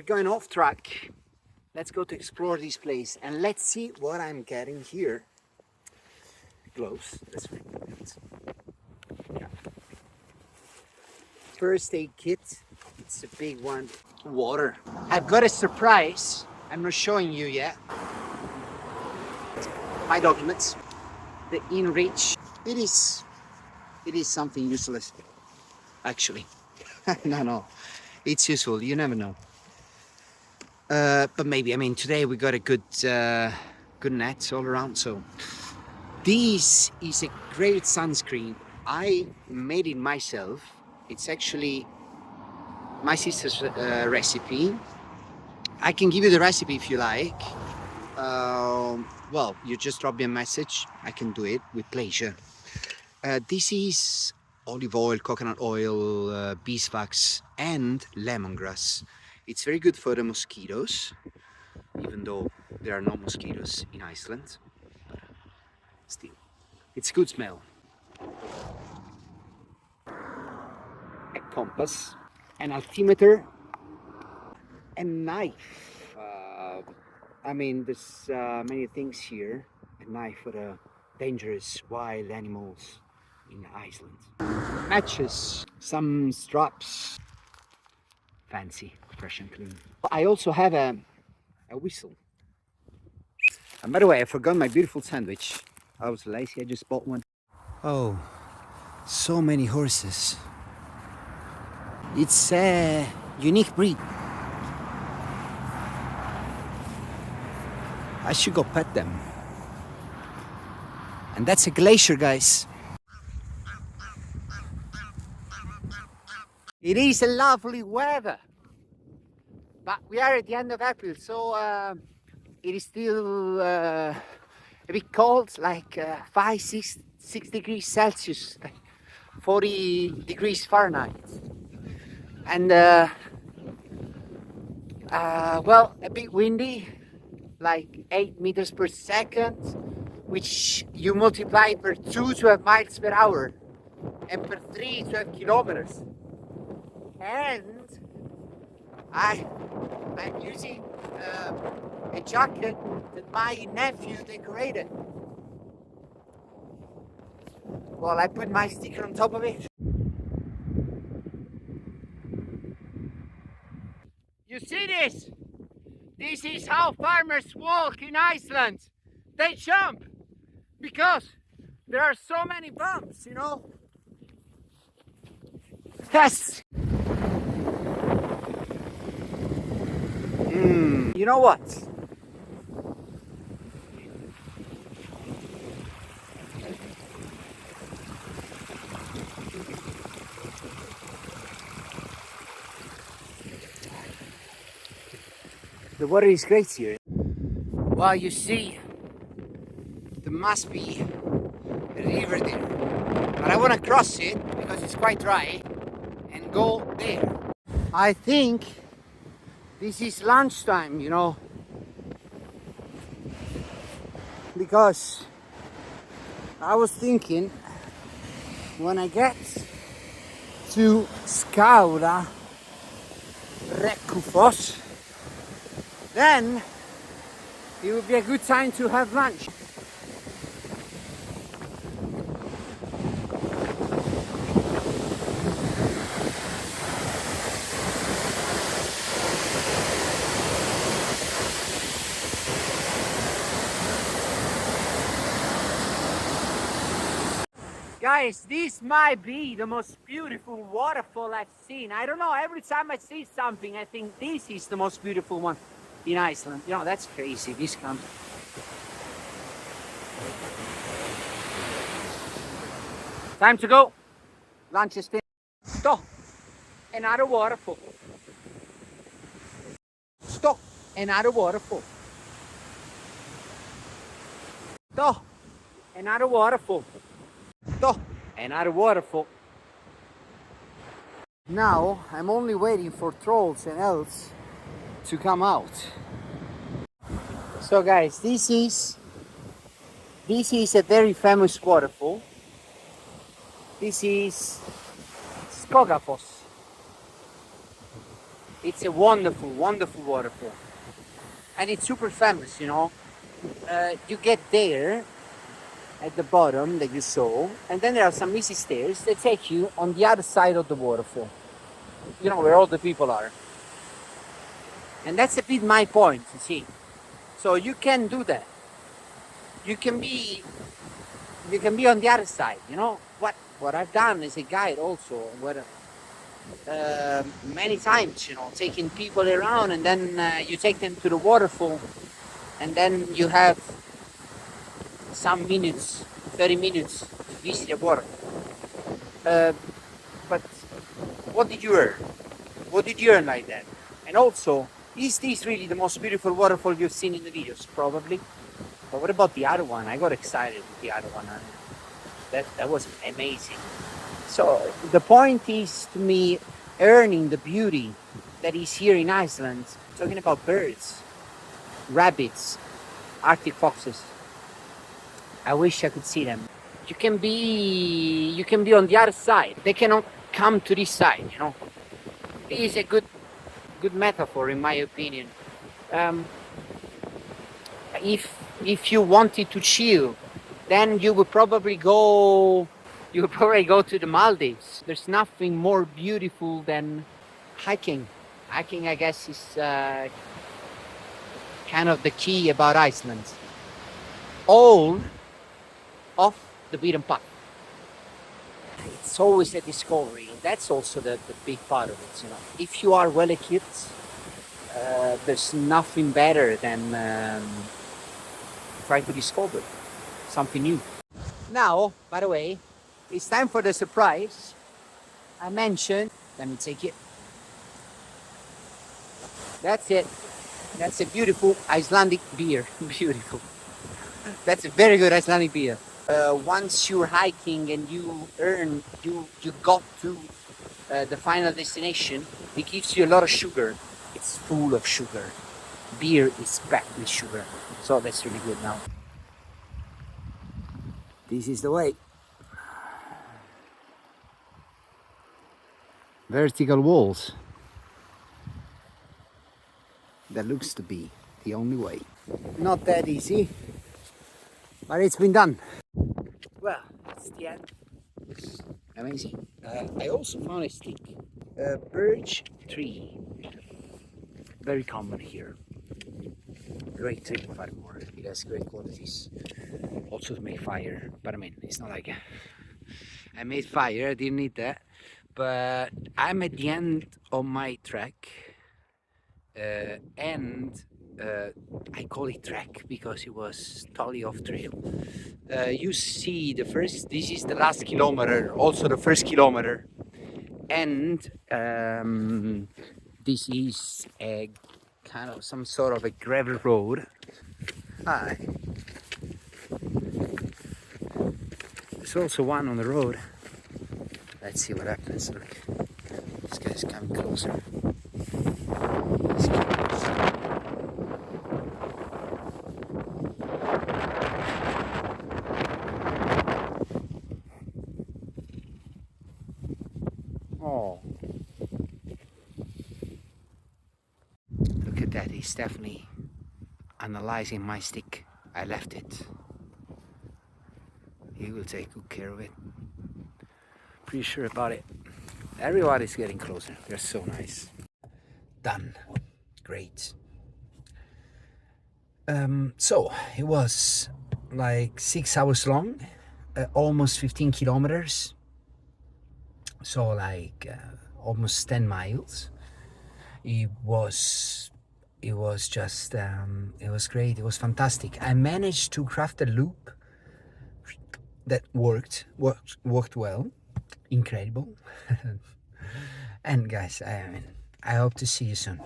going off track. Let's go to explore this place and let's see what I'm getting here. Gloves, that's right. Yeah. First aid kit, it's a big one. Water. I've got a surprise. I'm not showing you yet. My documents, the InReach. It is something useless, actually. No, it's useful. You never know. But maybe, I mean, today we got a good net all around. So this is a great sunscreen. I made it myself. It's actually my sister's recipe. I can give you the recipe if you like. Well, you just drop me a message. I can do it with pleasure. This is olive oil, coconut oil, beeswax and lemongrass. It's very good for the mosquitoes, even though there are no mosquitoes in Iceland. But still, it's good smell. A compass, an altimeter, a knife. I mean, there's many things here. A knife for the dangerous wild animals in Iceland. Matches, some straps. Fancy, fresh and clean. I also have a whistle. And by the way, I forgot my beautiful sandwich. I was lazy, I just bought one. Oh, so many horses. It's a unique breed. I should go pet them. And that's a glacier, guys. It is a lovely weather. But we are at the end of April, so it is still a bit cold, like 5, 6 degrees Celsius, like 40 degrees Fahrenheit. And well, a bit windy, like 8 meters per second, which you multiply per 2, 12 miles per hour, and per 3, 12 kilometers. And I'm using a jacket that my nephew decorated. Well, I put my sticker on top of it. You see this? This is how farmers walk in Iceland. They jump because there are so many bumps, you know? Yes! You know what? The water is great here. Well, you see, there must be a river there. But I want to cross it because it's quite dry and go there. I think this is lunchtime, you know, because I was thinking when I get to Skauda Rekufos, then it would be a good time to have lunch. Guys, this might be the most beautiful waterfall I've seen. I don't know, every time I see something, I think this is the most beautiful one in Iceland. You know, that's crazy, this comes. Time to go. Lunch is finished. Stop. Another waterfall. Stop. Another waterfall. Stop. Another waterfall. Stop. Another waterfall. Now I'm only waiting for trolls and elves to come out. So guys, this is a very famous waterfall. This is Skogafoss. It's a wonderful, wonderful waterfall. And it's super famous, you know. You get there at the bottom that you saw, and then there are some easy stairs that take you on the other side of the waterfall. You know, where all the people are. And that's a bit my point, you see. So you can do that. You can be on the other side, you know. What I've done as a guide also, many times, you know, taking people around, and then you take them to the waterfall, and then you have some minutes, 30 minutes to visit the water. But what did you earn? What did you earn like that? And also, is this really the most beautiful waterfall you've seen in the videos? Probably. But what about the other one? I got excited with the other one. That was amazing. So the point is, to me, earning the beauty that is here in Iceland. Talking about birds, rabbits, Arctic foxes. I wish I could see them. You can be on the other side. They cannot come to this side, you know. It is a good metaphor, in my opinion. If you wanted to chill, then you would probably go to the Maldives. There's nothing more beautiful than hiking. Hiking, I guess, is kind of the key about Iceland. All off the beaten path. It's always a discovery. That's also the big part of it, you know. If you are well equipped, there's nothing better than try to discover something new. Now, by the way, it's time for the surprise. I mentioned, let me take it. That's it. That's a beautiful Icelandic beer. Beautiful. That's a very good Icelandic beer. Once you're hiking and you got to the final destination, it gives you a lot of sugar. It's full of sugar. Beer is packed with sugar. So that's really good now. This is the way. Vertical walls. That looks to be the only way. Not that easy, but it's been done. Well, that's the end. Amazing. I also found a stick. A birch tree. Very common here. Great tree, furthermore. It has great qualities. Also to make fire, but I mean, it's not like I made fire, I didn't need that. But I'm at the end of my trek, and I call it trek because it was totally off trail. You see this is the last kilometer, also the first kilometer, and this is a kind of some sort of a gravel road. Hi. There's also one on the road. Let's see what happens. Look, this guy's coming closer. Let's get closer. Oh, look at that. He's definitely analyzing my stick. I left it. He will take good care of it. Pretty sure about it. Everybody's getting closer. They're so nice. Done. Great. So it was like 6 hours long, almost 15 kilometers. So like almost 10 miles. It was just it was great. It was fantastic. I managed to craft a loop that worked well. Incredible. And guys, I hope to see you soon.